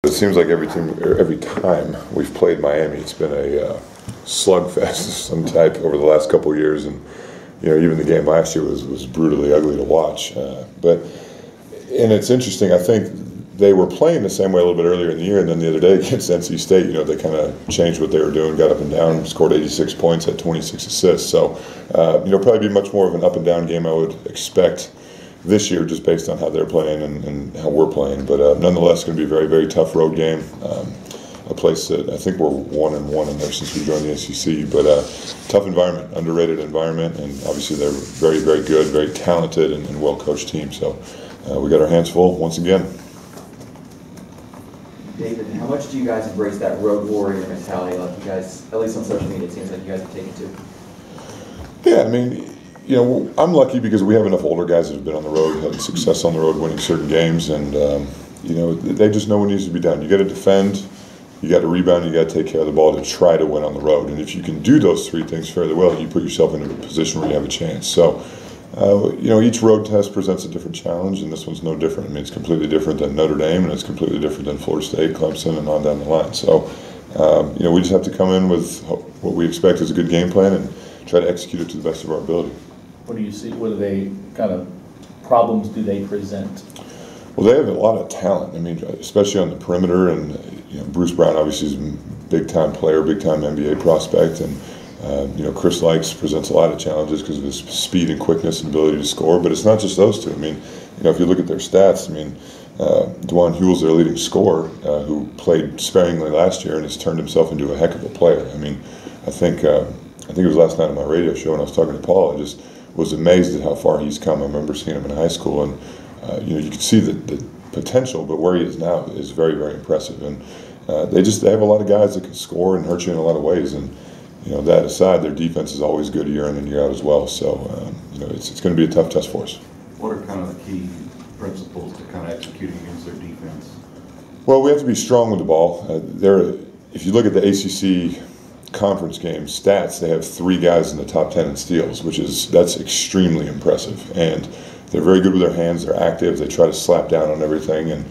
It seems like every time we've played Miami, it's been a slugfest of some type over the last couple of years, and even the game last year was brutally ugly to watch. And it's interesting. I think they were playing the same way a little bit earlier in the year, and then the other day against NC State, they kind of changed what they were doing, got up and down, scored 86 points, had 26 assists. So, probably be much more of an up and down game I would expect this year, just based on how they're playing and how we're playing. But nonetheless, going to be a very, very tough road game. A place that I think we're 1-1 in there since we joined the ACC. But tough environment, underrated environment, and obviously they're very, very good, very talented, and well-coached team. So we got our hands full once again. David, how much do you guys embrace that road warrior mentality? Like you guys, at least on social media, it seems like you guys have taken to. Yeah, I mean, I'm lucky because we have enough older guys that have been on the road, had success on the road, winning certain games, and they just know what needs to be done. You got to defend, you got to rebound, you got to take care of the ball to try to win on the road. And if you can do those three things fairly well, you put yourself in a position where you have a chance. So, each road test presents a different challenge, and this one's no different. I mean, it's completely different than Notre Dame, and it's completely different than Florida State, Clemson, and on down the line. So, we just have to come in with what we expect is a good game plan and try to execute it to the best of our ability. What do you see? What are they kind of problems do they present? Well, they have a lot of talent. I mean, especially on the perimeter, and Bruce Brown obviously is a big-time player, big-time NBA prospect, and Chris Likes presents a lot of challenges because of his speed and quickness and ability to score. But it's not just those two. I mean, if you look at their stats, I mean, Dwan Huell's their leading scorer, who played sparingly last year and has turned himself into a heck of a player. I mean, I think it was last night on my radio show when I was talking to Paul. I just was amazed at how far he's come. I remember seeing him in high school, and you could see the potential, but where he is now is very, very impressive. And they have a lot of guys that can score and hurt you in a lot of ways. And that aside, their defense is always good year in and year out as well. So it's going to be a tough test for us. What are kind of the key principles to kind of executing against their defense? Well, we have to be strong with the ball. If you look at the ACC conference game stats, they have 3 guys in the top 10 in steals, that's extremely impressive. And they're very good with their hands. They're active. They try to slap down on everything. And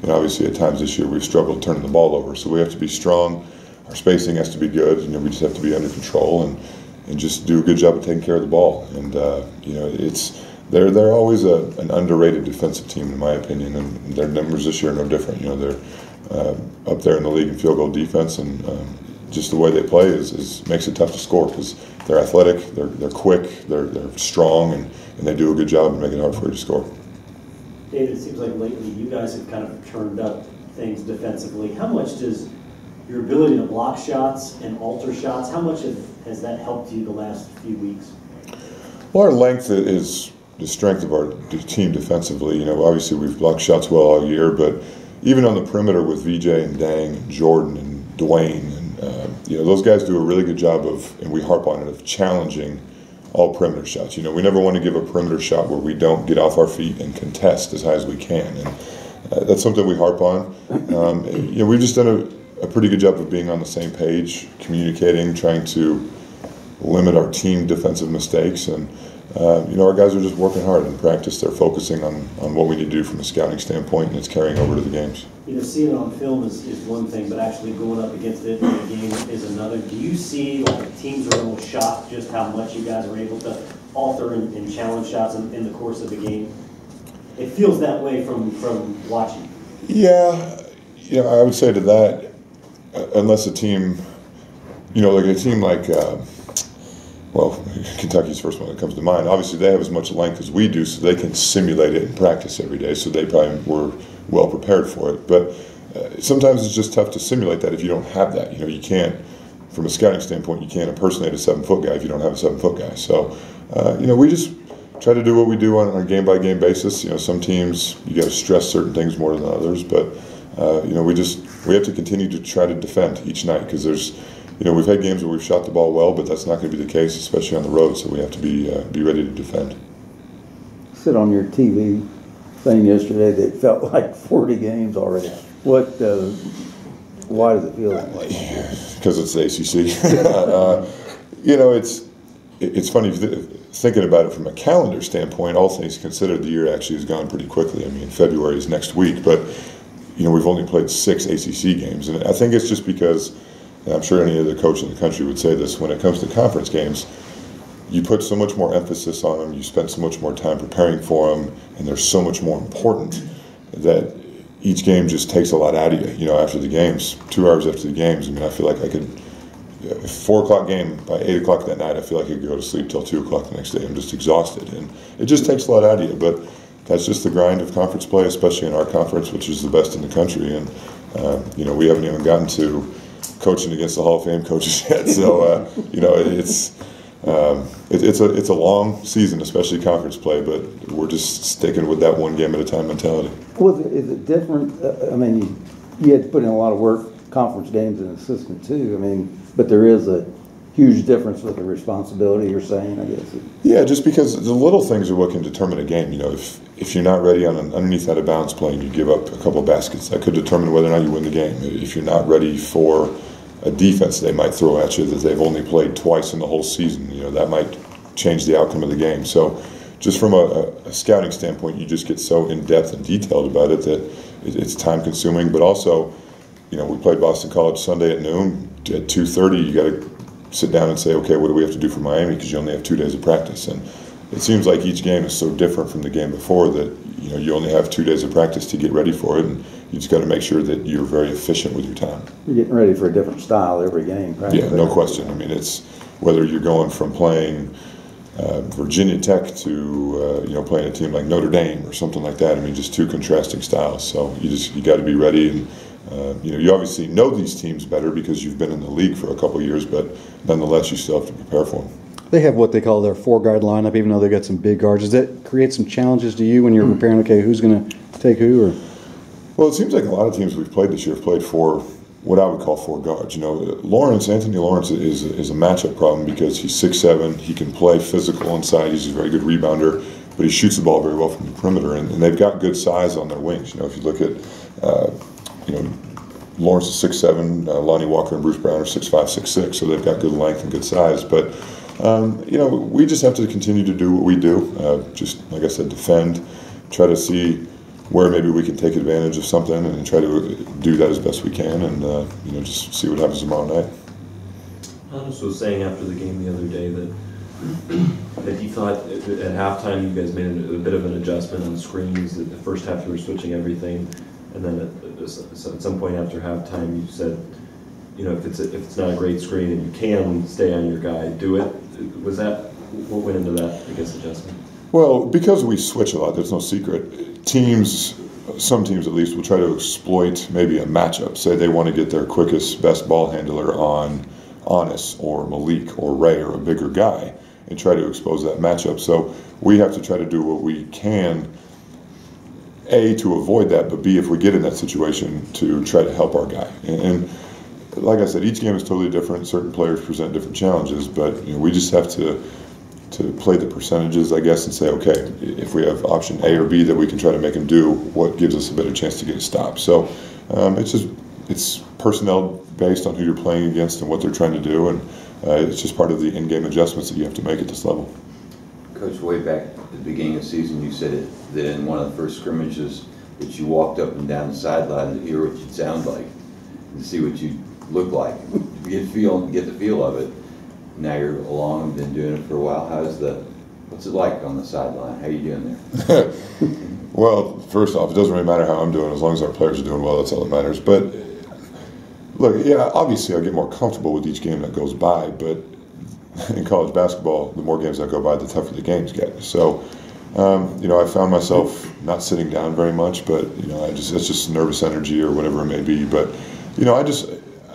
obviously at times this year we've struggled turning the ball over. So we have to be strong. Our spacing has to be good. We just have to be under control and just do a good job of taking care of the ball. And they're always an underrated defensive team in my opinion. And their numbers this year are no different. They're up there in the league in field goal defense, and just the way they play makes it tough to score because they're athletic, they're quick, they're strong, and they do a good job of making it hard for you to score. David, it seems like lately you guys have kind of turned up things defensively. How much does your ability to block shots and alter shots, how much has that helped you the last few weeks? Well, our length is the strength of our team defensively. Obviously we've blocked shots well all year, but even on the perimeter with VJ and Dang and Jordan and Dwayne, and those guys do a really good job and we harp on it, of challenging all perimeter shots. We never want to give a perimeter shot where we don't get off our feet and contest as high as we can, and that's something we harp on. We've just done a pretty good job of being on the same page, communicating, trying to limit our team defensive mistakes, and our guys are just working hard in practice. They're focusing on what we need to do from a scouting standpoint, and it's carrying over to the games. Seeing it on film is one thing, but actually going up against it in a game is another. Do you see teams are almost shocked just how much you guys are able to alter and challenge shots in the course of the game? It feels that way from watching. Yeah, I would say to that, unless a team, Kentucky's first one that comes to mind. Obviously, they have as much length as we do, so they can simulate it in practice every day, so they probably were well prepared for it. But sometimes it's just tough to simulate that if you don't have that. You can't, from a scouting standpoint, you can't impersonate a 7-foot guy if you don't have a 7-foot guy. So, we just try to do what we do on a game-by-game basis. Some teams, you got to stress certain things more than others, but, we have to continue to try to defend each night, because we've had games where we've shot the ball well, but that's not going to be the case, especially on the road, so we have to be ready to defend. Said on your TV thing yesterday that it felt like 40 games already. Why does it feel that way? Because it's the ACC. It's funny thinking about it from a calendar standpoint. All things considered, the year actually has gone pretty quickly. I mean, February is next week, but we've only played 6 ACC games, and I think it's just because, and I'm sure any other coach in the country would say this, when it comes to conference games, you put so much more emphasis on them, you spend so much more time preparing for them, and they're so much more important that each game just takes a lot out of you. After the games, 2 hours after the games, I feel like I could, 4 o'clock game, by 8 o'clock that night, I feel like I could go to sleep till 2 o'clock the next day. I'm just exhausted, and it just takes a lot out of you. But that's just the grind of conference play, especially in our conference, which is the best in the country. And we haven't even gotten to coaching against the Hall of Fame coaches yet. So it's a long season, especially conference play. But we're just sticking with that one game at a time mentality. Is it different? You had to put in a lot of work, conference games, and assistant too. But there is a huge difference with the responsibility you're saying, I guess. Yeah, just because the little things are what can determine a game. If you're not ready on an underneath out of bounds play and you give up a couple of baskets, that could determine whether or not you win the game. If you're not ready for a defense they might throw at you that they've only played twice in the whole season, that might change the outcome of the game. So just from a scouting standpoint, you just get so in-depth and detailed about it that it's time-consuming. But also, we played Boston College Sunday at noon. At 2:30, you got to sit down and say, okay, what do we have to do for Miami, because you only have 2 days of practice. And it seems like each game is so different from the game before that you only have 2 days of practice to get ready for it, and you just got to make sure that you're very efficient with your time. You're getting ready for a different style every game, right? Yeah, no question. It's whether you're going from playing Virginia Tech to playing a team like Notre Dame or something like that. Just 2 contrasting styles. So you got to be ready, and you obviously know these teams better because you've been in the league for a couple of years, but nonetheless you still have to prepare for them. They have what they call their 4-guard lineup, even though they've got some big guards. Does that create some challenges to you when you're preparing, okay, who's going to take who? Or? Well, it seems like a lot of teams we've played this year have played for what I would call 4 guards. Anthony Lawrence is a matchup problem because he's 6'7", he can play physical inside, he's a very good rebounder, but he shoots the ball very well from the perimeter, and they've got good size on their wings. If you look at, Lawrence is 6'7", Lonnie Walker and Bruce Brown are 6'5", 6'6", so they've got good length and good size. But, we just have to continue to do what we do, just, like I said, defend, try to see where maybe we can take advantage of something and try to do that as best we can, and, just see what happens tomorrow night. Hannes was saying after the game the other day that he thought at halftime you guys made a bit of an adjustment on screens. That the first half you were switching everything, and then at some point after halftime you said, if it's not a great screen and you can stay on your guy, do it. Was that what went into that, I guess, adjustment? Well, because we switch a lot, there's no secret. Some teams at least, will try to exploit maybe a matchup. Say they want to get their quickest, best ball handler on Anis or Malik or Ray or a bigger guy and try to expose that matchup. So we have to try to do what we can, A, to avoid that, but B, if we get in that situation, to try to help our guy. And like I said, each game is totally different. Certain players present different challenges, but we just have to play the percentages, I guess, and say, okay, if we have option A or B that we can try to make them do, what gives us a better chance to get a stop. So it's personnel based on who you're playing against and what they're trying to do, and it's just part of the in-game adjustments that you have to make at this level. Coach, way back at the beginning of the season, you said that in one of the first scrimmages that you walked up and down the sideline to hear what you'd sound like and see what you look like, get the feel of it. Now you're along and been doing it for a while. What's it like on the sideline? How are you doing there? Well, first off, it doesn't really matter how I'm doing as long as our players are doing well. That's all that matters. But look, yeah, obviously I get more comfortable with each game that goes by. But in college basketball, the more games that go by, the tougher the games get. So, I found myself not sitting down very much. But it's just nervous energy or whatever it may be. But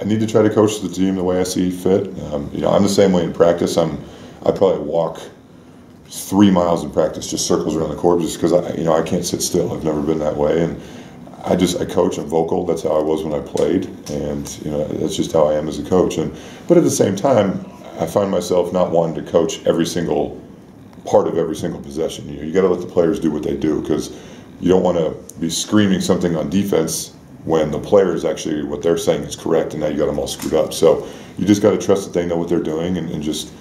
I need to try to coach the team the way I see fit. I'm the same way in practice. I probably walk 3 miles in practice, just circles around the court, just because I can't sit still. I've never been that way, and I coach. I'm vocal. That's how I was when I played, and that's just how I am as a coach. But at the same time, I find myself not wanting to coach every single part of every single possession. You got to let the players do what they do, because you don't want to be screaming something on defense when the players actually, what they're saying is correct, and now you got them all screwed up. So you just got to trust that they know what they're doing, and just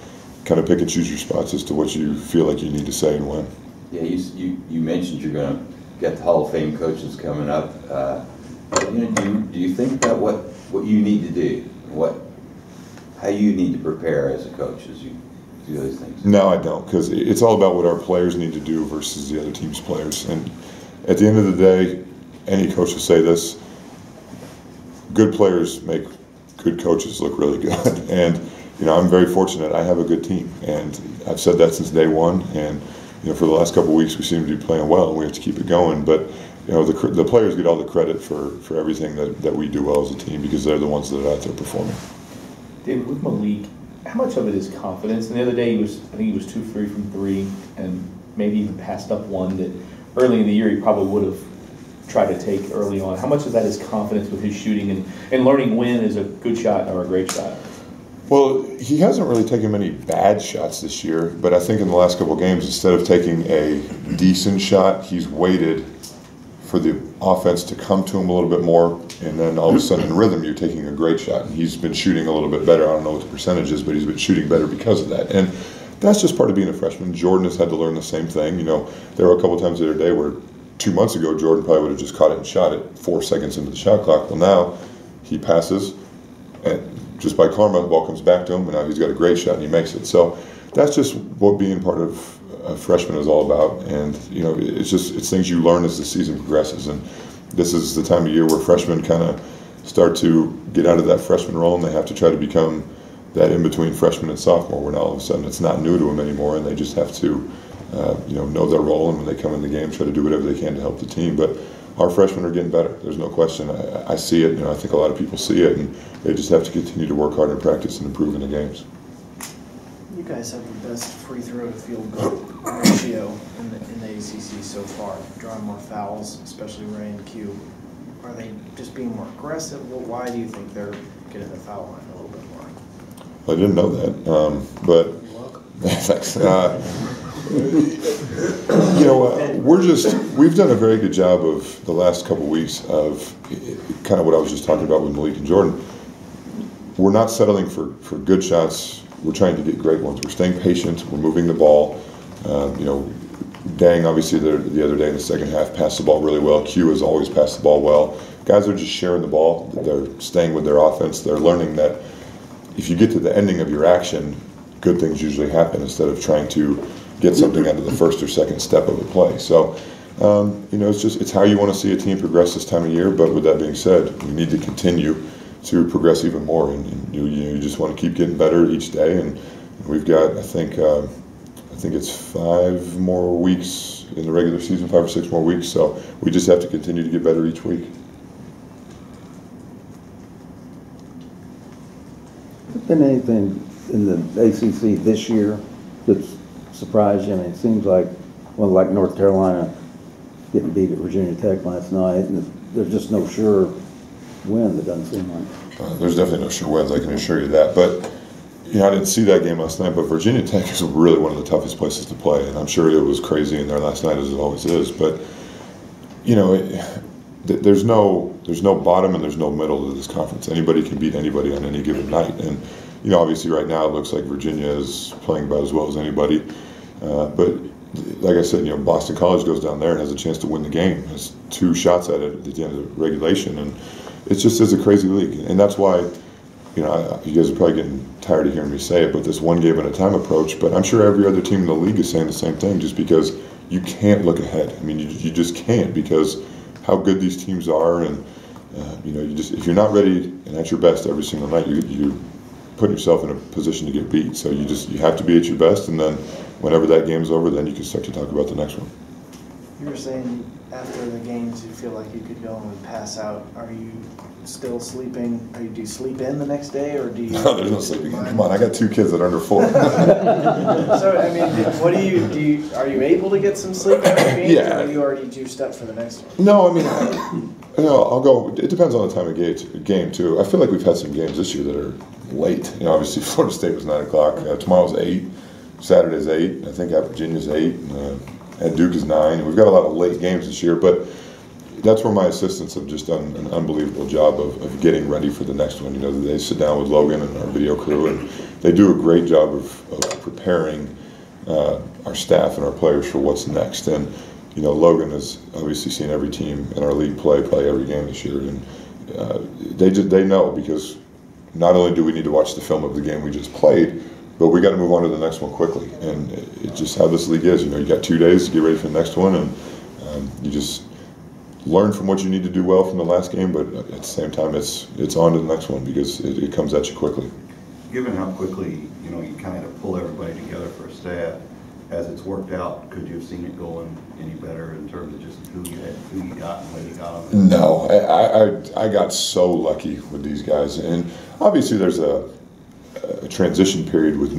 kind of pick and choose your spots as to what you feel like you need to say and when. Yeah, you mentioned you're going to get the Hall of Fame coaches coming up. Do you think about what you need to do, how you need to prepare as a coach as you do those things? No, I don't, because it's all about what our players need to do versus the other team's players. And at the end of the day, any coach will say this: good players make good coaches look really good. And I'm very fortunate. I have a good team, and I've said that since day one. And for the last couple of weeks, we seem to be playing well, and we have to keep it going. But the players get all the credit for everything that we do well as a team, because they're the ones that are out there performing. David, with Malik, how much of it is confidence? And the other day, I think he was 2-3 from 3, and maybe even passed up one that early in the year he probably would have tried to take early on. How much of that is confidence with his shooting and learning when is a good shot or a great shot? Well, he hasn't really taken many bad shots this year, but I think in the last couple of games, instead of taking a decent shot, he's waited for the offense to come to him a little bit more, and then all of a sudden in rhythm, you're taking a great shot. And he's been shooting a little bit better. I don't know what the percentage is, but he's been shooting better because of that. And that's just part of being a freshman. Jordan has had to learn the same thing. There were a couple of times the other day where 2 months ago, Jordan probably would have just caught it and shot it 4 seconds into the shot clock. Well, now he passes, and just by karma, the ball comes back to him, and now he's got a great shot and he makes it. So that's just what being part of a freshman is all about. And it's things you learn as the season progresses. And this is the time of year where freshmen kind of start to get out of that freshman role, and they have to try to become that in between freshman and sophomore, where now all of a sudden it's not new to them anymore, and they just have to know their role, and when they come in the game, try to do whatever they can to help the team. But our freshmen are getting better. There's no question. I see it. I think a lot of people see it, and they just have to continue to work hard and practice and improve in the games. You guys have the best free throw to field goal ratio in the ACC so far, drawing more fouls, especially Ray and Q. Are they just being more aggressive? Well, why do you think they're getting the foul line a little bit more? I didn't know that, but You're welcome. thanks. We've done a very good job of the last couple of weeks of kind of what I was just talking about with Malik and Jordan. We're not settling for good shots. We're trying to get great ones. We're staying patient. We're moving the ball. Dang, obviously, the other day in the second half, passed the ball really well. Q has always passed the ball well. Guys are just sharing the ball. They're staying with their offense. They're learning that if you get to the ending of your action, good things usually happen instead of trying to get something out of the first or second step of a play. So, it's how you want to see a team progress this time of year. But with that being said, we need to continue to progress even more, and you just want to keep getting better each day. And we've got, I think it's 5 more weeks in the regular season, 5 or 6 more weeks. So we just have to continue to get better each week. Has there been anything in the ACC this year that's surprised you? I mean, it seems like North Carolina getting beat at Virginia Tech last night, and there's just no sure win. It doesn't seem like. There's definitely no sure wins, I can assure you that. But I didn't see that game last night, but Virginia Tech is really one of the toughest places to play, and I'm sure it was crazy in there last night, as it always is. But there's no bottom and there's no middle to this conference. Anybody can beat anybody on any given night, and obviously right now it looks like Virginia is playing about as well as anybody. But like I said, Boston College goes down there and has a chance to win the game. Has 2 shots at it at the end of the regulation, and it's just a crazy league, and that's why. You guys are probably getting tired of hearing me say it, but this one game at a time approach. But I'm sure every other team in the league is saying the same thing, just because you can't look ahead. I mean, you just can't, because how good these teams are, and if you're not ready and at your best every single night, you put yourself in a position to get beat. So you have to be at your best, and then whenever that game's over, then you can start to talk about the next one. You were saying after the games you feel like you could go and pass out. Are you still sleeping? Do you sleep in the next day, or do you? No, there's no sleeping in. Come on, I got 2 kids that are under 4. So I mean, what do you? Are you able to get some sleep after games, Yeah. or are you already juiced up for the next one? No, I mean, I'll go. It depends on the time of game too. I feel like we've had some games this year that are late. Obviously Florida State was 9 o'clock. Tomorrow's 8. Saturday's 8. I think at Virginia's 8. At Duke is 9. We've got a lot of late games this year, but that's where my assistants have just done an unbelievable job of getting ready for the next one. They sit down with Logan and our video crew, and they do a great job of preparing our staff and our players for what's next. And Logan has obviously seen every team in our league play every game this year, and they know, because not only do we need to watch the film of the game we just played, but we got to move on to the next one quickly. And it's just how this league is. You got 2 days to get ready for the next one, and you just learn from what you need to do well from the last game, but at the same time, it's on to the next one, because it comes at you quickly. Given how quickly, you kind of pull everybody together for a staff, as it's worked out, could you have seen it going any better in terms of just who you got and when you got them? No, I got so lucky with these guys, and obviously there's a transition period with,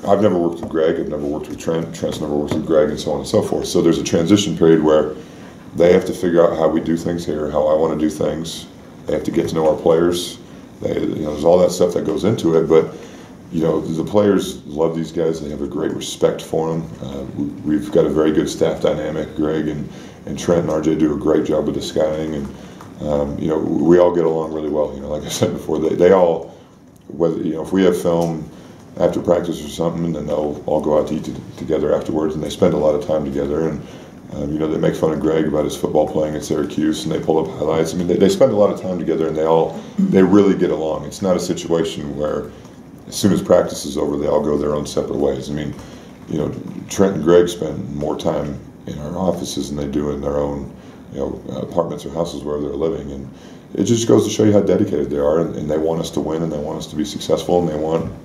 I've never worked with Greg, I've never worked with Trent's never worked with Greg, and so on and so forth. So there's a transition period where they have to figure out how we do things here, how I want to do things. They have to get to know our players. There's all that stuff that goes into it, but the players love these guys. They have a great respect for them. We've got a very good staff dynamic. Greg and Trent and RJ do a great job with the scouting, and we all get along really well. Like I said before, they all, whether if we have film after practice or something, then they'll all go out to eat together afterwards, and they spend a lot of time together. And they make fun of Greg about his football playing at Syracuse, and they pull up highlights. I mean, they spend a lot of time together, and they really get along. It's not a situation where as soon as practice is over, they all go their own separate ways. I mean, Trent and Greg spend more time in our offices than they do in their own, apartments or houses wherever they're living, and it just goes to show you how dedicated they are, and they want us to win, and they want us to be successful, and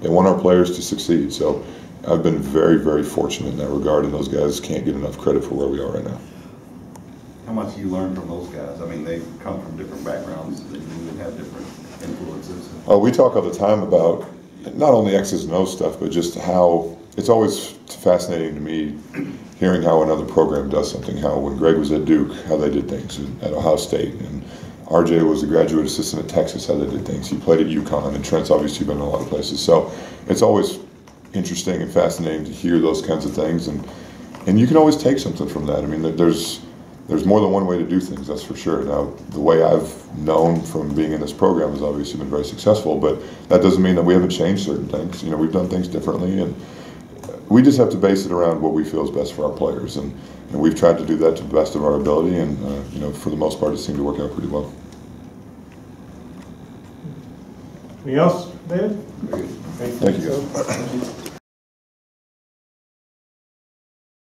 they want our players to succeed. So I've been very, very fortunate in that regard, and those guys can't get enough credit for where we are right now. How much do you learn from those guys? I mean, they come from different backgrounds, and have different influences. Oh, we talk all the time about not only X's and O's stuff, but just how it's always fascinating to me hearing how another program does something. How when Greg was at Duke, how they did things at Ohio State, and RJ was a graduate assistant at Texas, how they did things. He played at UConn, and Trent's obviously been in a lot of places. So it's always interesting and fascinating to hear those kinds of things, and you can always take something from that. I mean, there's more than one way to do things, that's for sure. Now, the way I've known from being in this program has obviously been very successful, but that doesn't mean that we haven't changed certain things. We've done things differently, and we just have to base it around what we feel is best for our players, and we've tried to do that to the best of our ability, and for the most part, it seemed to work out pretty well. Anything else, David? Thank you.